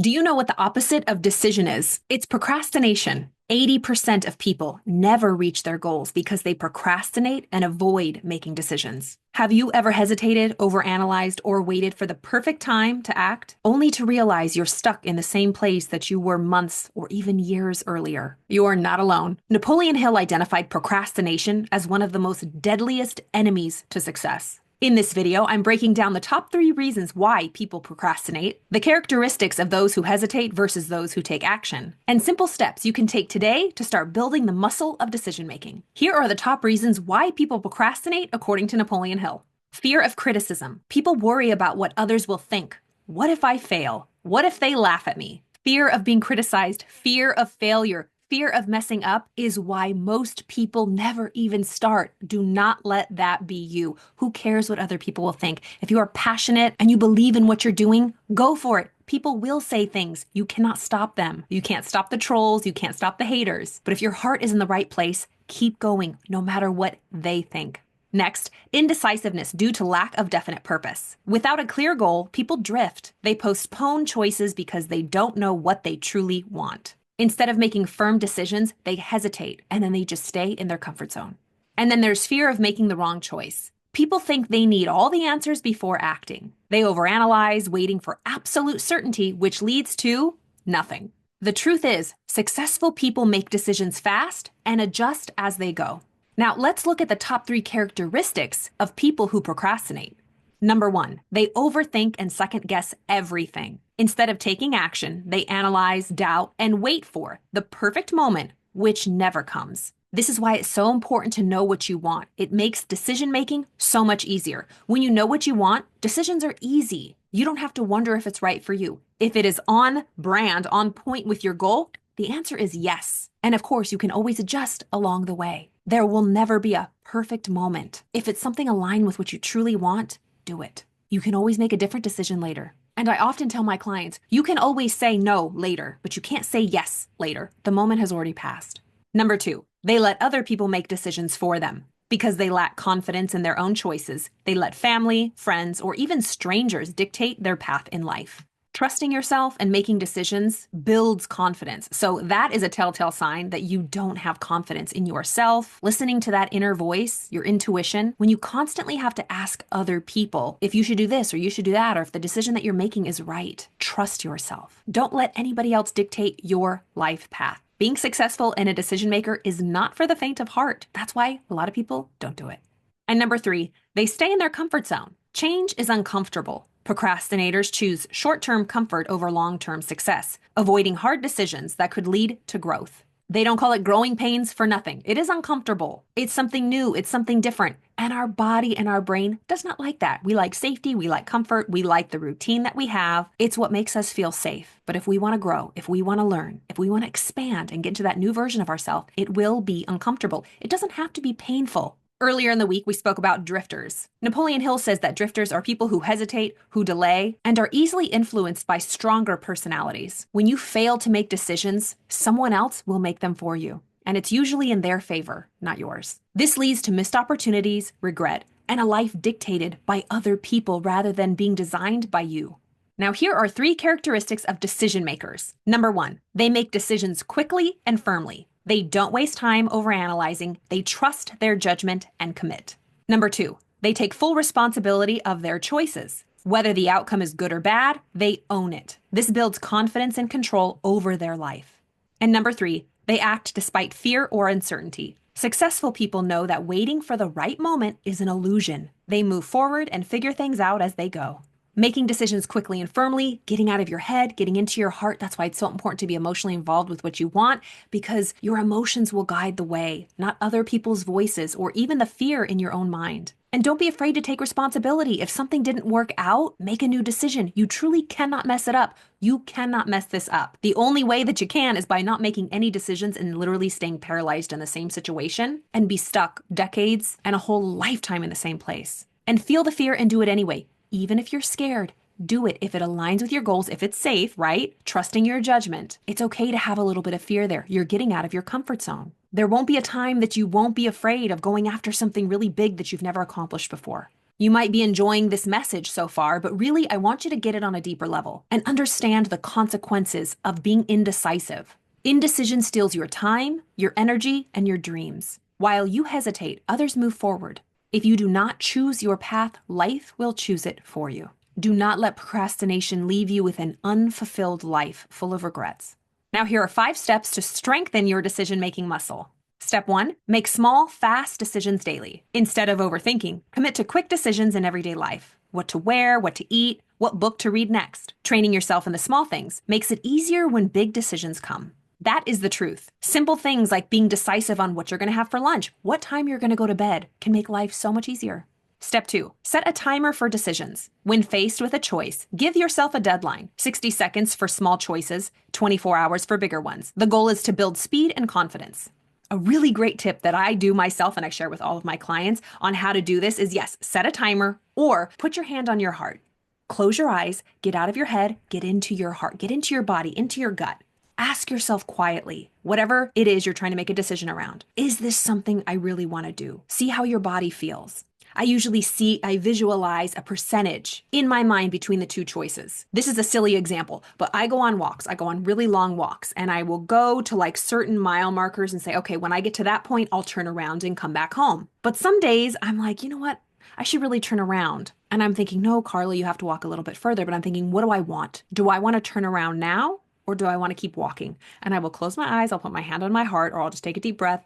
Do you know what the opposite of decision is? It's procrastination. 80% of people never reach their goals because they procrastinate and avoid making decisions. Have you ever hesitated, overanalyzed, or waited for the perfect time to act, only to realize you're stuck in the same place that you were months or even years earlier? You're not alone. Napoleon Hill identified procrastination as one of the most deadliest enemies to success. In this video, I'm breaking down the top 3 reasons why people procrastinate, the characteristics of those who hesitate versus those who take action, and simple steps you can take today to start building the muscle of decision making. Here are the top reasons why people procrastinate according to Napoleon Hill. Fear of criticism. People worry about what others will think. What if I fail? What if they laugh at me? Fear of being criticized, fear of failure, fear of messing up is why most people never even start. Do not let that be you. Who cares what other people will think? If you are passionate and you believe in what you're doing, go for it. People will say things. You cannot stop them. You can't stop the trolls. You can't stop the haters. But if your heart is in the right place, keep going no matter what they think. Next, indecisiveness due to lack of definite purpose. Without a clear goal, people drift. They postpone choices because they don't know what they truly want. Instead of making firm decisions, they hesitate and then they just stay in their comfort zone. And then there's fear of making the wrong choice. People think they need all the answers before acting. They overanalyze, waiting for absolute certainty, which leads to nothing. The truth is, successful people make decisions fast and adjust as they go. Now, let's look at the top 3 characteristics of people who procrastinate. Number 1, they overthink and second guess everything. Instead of taking action, they analyze, doubt, and wait for the perfect moment, which never comes. This is why it's so important to know what you want. It makes decision making so much easier. When you know what you want, decisions are easy. You don't have to wonder if it's right for you. If it is on brand, on point with your goal, the answer is yes. And of course, you can always adjust along the way. There will never be a perfect moment. If it's something aligned with what you truly want, do it. You can always make a different decision later. And I often tell my clients, you can always say no later, but you can't say yes later. The moment has already passed. Number 2, they let other people make decisions for them. Because they lack confidence in their own choices, they let family, friends, or even strangers dictate their path in life. Trusting yourself and making decisions builds confidence. So that is a telltale sign that you don't have confidence in yourself. Listening to that inner voice, your intuition, when you constantly have to ask other people if you should do this or you should do that, or if the decision that you're making is right. Trust yourself. Don't let anybody else dictate your life path. Being successful and a decision maker is not for the faint of heart. That's why a lot of people don't do it. And number 3, they stay in their comfort zone. Change is uncomfortable. Procrastinators choose short-term comfort over long-term success, avoiding hard decisions that could lead to growth. They don't call it growing pains for nothing. It is uncomfortable. It's something new. It's something different. And our body and our brain does not like that. We like safety. We like comfort. We like the routine that we have. It's what makes us feel safe. But if we want to grow, if we want to learn, if we want to expand and get into that new version of ourselves, it will be uncomfortable. It doesn't have to be painful. Earlier in the week, we spoke about drifters. Napoleon Hill says that drifters are people who hesitate, who delay, and are easily influenced by stronger personalities. When you fail to make decisions, someone else will make them for you. And it's usually in their favor, not yours. This leads to missed opportunities, regret, and a life dictated by other people rather than being designed by you. Now, here are 3 characteristics of decision makers. Number 1, they make decisions quickly and firmly. They don't waste time overanalyzing. They trust their judgment and commit. Number 2, they take full responsibility of their choices. Whether the outcome is good or bad, they own it. This builds confidence and control over their life. And number 3, they act despite fear or uncertainty. Successful people know that waiting for the right moment is an illusion. They move forward and figure things out as they go. Making decisions quickly and firmly, getting out of your head, getting into your heart. That's why it's so important to be emotionally involved with what you want, because your emotions will guide the way, not other people's voices or even the fear in your own mind. And don't be afraid to take responsibility. If something didn't work out, make a new decision. You truly cannot mess it up. You cannot mess this up. The only way that you can is by not making any decisions and literally staying paralyzed in the same situation and be stuck decades and a whole lifetime in the same place. And feel the fear and do it anyway. Even if you're scared, do it if it aligns with your goals, if it's safe, right? Trusting your judgment. It's okay to have a little bit of fear there. You're getting out of your comfort zone. There won't be a time that you won't be afraid of going after something really big that you've never accomplished before. You might be enjoying this message so far, but really, I want you to get it on a deeper level and understand the consequences of being indecisive. Indecision steals your time, your energy, and your dreams. While you hesitate, others move forward. If you do not choose your path, life will choose it for you. Do not let procrastination leave you with an unfulfilled life full of regrets. Now, here are 5 steps to strengthen your decision-making muscle. Step 1, make small, fast decisions daily. Instead of overthinking, commit to quick decisions in everyday life. What to wear, what to eat, what book to read next. Training yourself in the small things makes it easier when big decisions come. That is the truth. Simple things like being decisive on what you're going to have for lunch, what time you're going to go to bed, can make life so much easier. Step 2, set a timer for decisions. When faced with a choice, give yourself a deadline. 60 seconds for small choices, 24 hours for bigger ones. The goal is to build speed and confidence. A really great tip that I do myself and I share with all of my clients on how to do this is, yes, set a timer or put your hand on your heart. Close your eyes, get out of your head, get into your heart, get into your body, into your gut. Ask yourself quietly, whatever it is you're trying to make a decision around, is this something I really want to do? See how your body feels. I visualize a percentage in my mind between the two choices. This is a silly example, but I go on walks. I go on really long walks and I will go to like certain mile markers and say, okay, when I get to that point, I'll turn around and come back home. But some days I'm like, you know what? I should really turn around. And I'm thinking, no, Carly, you have to walk a little bit further. But I'm thinking, what do I want? Do I want to turn around now? Or do I want to keep walking? And I will close my eyes, I'll put my hand on my heart, or I'll just take a deep breath.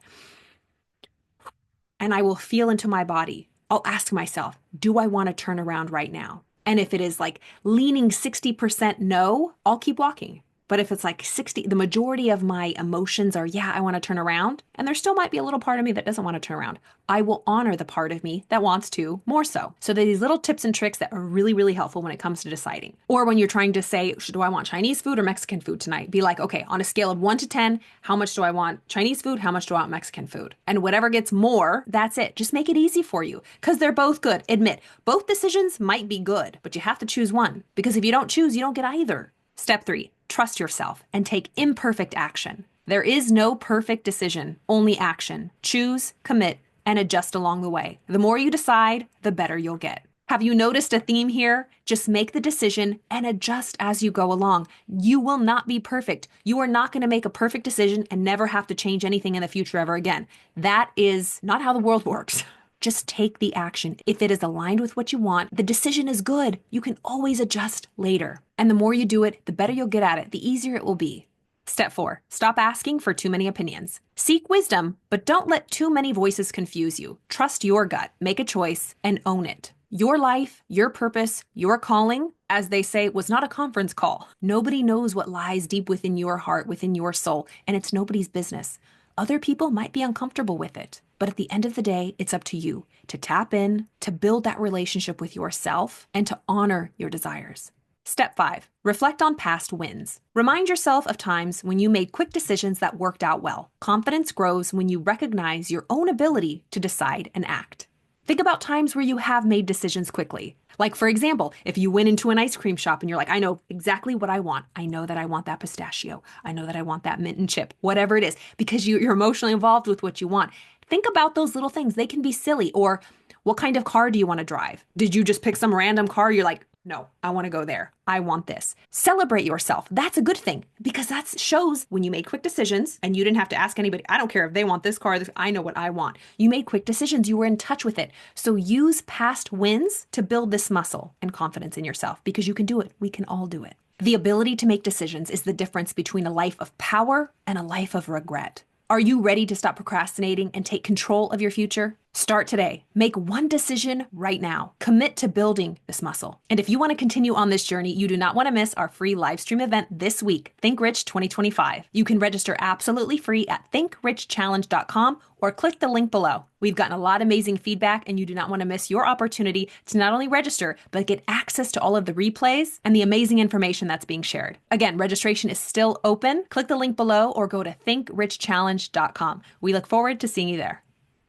And I will feel into my body. I'll ask myself, do I want to turn around right now? And if it is like leaning 60% no, I'll keep walking. But if it's like 60, the majority of my emotions are, yeah, I want to turn around. And there still might be a little part of me that doesn't want to turn around. I will honor the part of me that wants to more so. So there are these little tips and tricks that are really, really helpful when it comes to deciding. Or when you're trying to say, do I want Chinese food or Mexican food tonight? Be like, okay, on a scale of 1 to 10, how much do I want Chinese food? How much do I want Mexican food? And whatever gets more, that's it. Just make it easy for you because they're both good. Admit, both decisions might be good, but you have to choose one because if you don't choose, you don't get either. Step 3, trust yourself and take imperfect action. There is no perfect decision, only action. Choose, commit, and adjust along the way. The more you decide, the better you'll get. Have you noticed a theme here? Just make the decision and adjust as you go along. You will not be perfect. You are not going to make a perfect decision and never have to change anything in the future ever again. That is not how the world works. Just take the action. If it is aligned with what you want, the decision is good. You can always adjust later. And the more you do it, the better you'll get at it, the easier it will be. Step 4, stop asking for too many opinions. Seek wisdom, but don't let too many voices confuse you. Trust your gut, make a choice, and own it. Your life, your purpose, your calling, as they say, was not a conference call. Nobody knows what lies deep within your heart, within your soul, and it's nobody's business. Other people might be uncomfortable with it, but at the end of the day, it's up to you to tap in, to build that relationship with yourself, and to honor your desires. Step 5, reflect on past wins. Remind yourself of times when you made quick decisions that worked out well. Confidence grows when you recognize your own ability to decide and act. Think about times where you have made decisions quickly. Like, for example, if you went into an ice cream shop and you're like, I know exactly what I want. I know that I want that pistachio. I know that I want that mint and chip, whatever it is, because you're emotionally involved with what you want. Think about those little things. They can be silly. Or what kind of car do you want to drive? Did you just pick some random car? You're like, no, I want to go there. I want this. Celebrate yourself. That's a good thing because that shows when you made quick decisions and you didn't have to ask anybody. I don't care if they want this car. I know what I want. You made quick decisions. You were in touch with it. So use past wins to build this muscle and confidence in yourself because you can do it. We can all do it. The ability to make decisions is the difference between a life of power and a life of regret. Are you ready to stop procrastinating and take control of your future? Start today. Make one decision right now. Commit to building this muscle. And if you want to continue on this journey, you do not want to miss our free live stream event this week, Think Rich 2025. You can register absolutely free at thinkrichchallenge.com or click the link below. We've gotten a lot of amazing feedback and you do not want to miss your opportunity to not only register, but get access to all of the replays and the amazing information that's being shared. Again, registration is still open. Click the link below or go to thinkrichchallenge.com. We look forward to seeing you there.